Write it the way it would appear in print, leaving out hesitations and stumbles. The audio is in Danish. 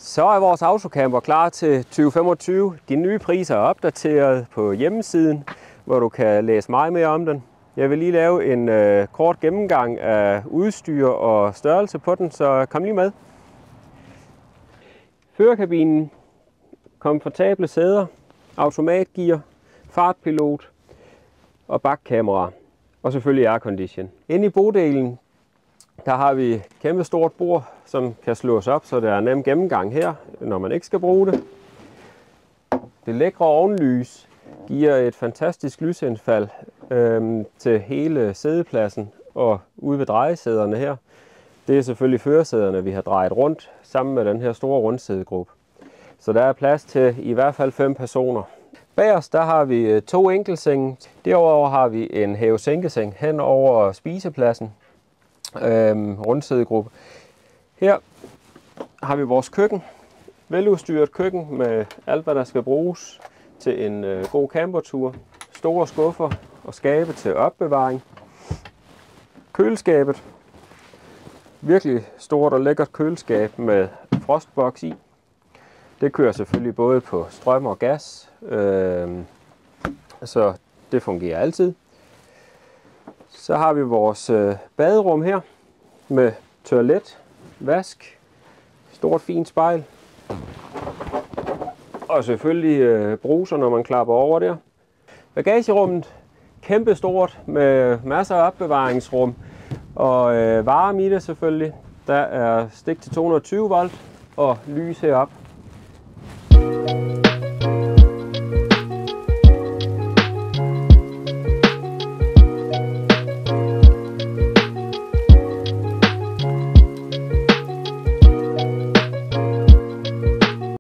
Så er vores autocamper klar til 2025. De nye priser er opdateret på hjemmesiden, hvor du kan læse meget mere om den. Jeg vil lige lave en kort gennemgang af udstyr og størrelse på den, så kom lige med. Førerkabinen, komfortable sæder, automatgear, fartpilot og bakkamera og selvfølgelig aircondition. Inde i bodelen der har vi et kæmpe stort bord, som kan slås op, så der er nem gennemgang her, når man ikke skal bruge det. Det lækre ovenlys giver et fantastisk lysindfald til hele sædepladsen og ude ved drejesæderne her. Det er selvfølgelig førersæderne, vi har drejet rundt sammen med den her store rundsædegruppe. Så der er plads til i hvert fald 5 personer. Bag os der har vi 2 enkeltsenge. Derover har vi en hæve-sænkeseng hen over spisepladsen. Rundsædegruppe. Her har vi vores køkken. Veludstyret køkken med alt, hvad der skal bruges til en god campertur. Store skuffer og skabe til opbevaring. Køleskabet. Virkelig stort og lækkert køleskab med frostboks i. Det kører selvfølgelig både på strøm og gas, så det fungerer altid. Så har vi vores baderum her med toilet, vask, stort fint spejl og selvfølgelig bruser, når man klapper over der. Bagagerummet kæmpe stort med masser af opbevaringsrum og varme i det selvfølgelig. Der er stik til 220 volt og lys heroppe.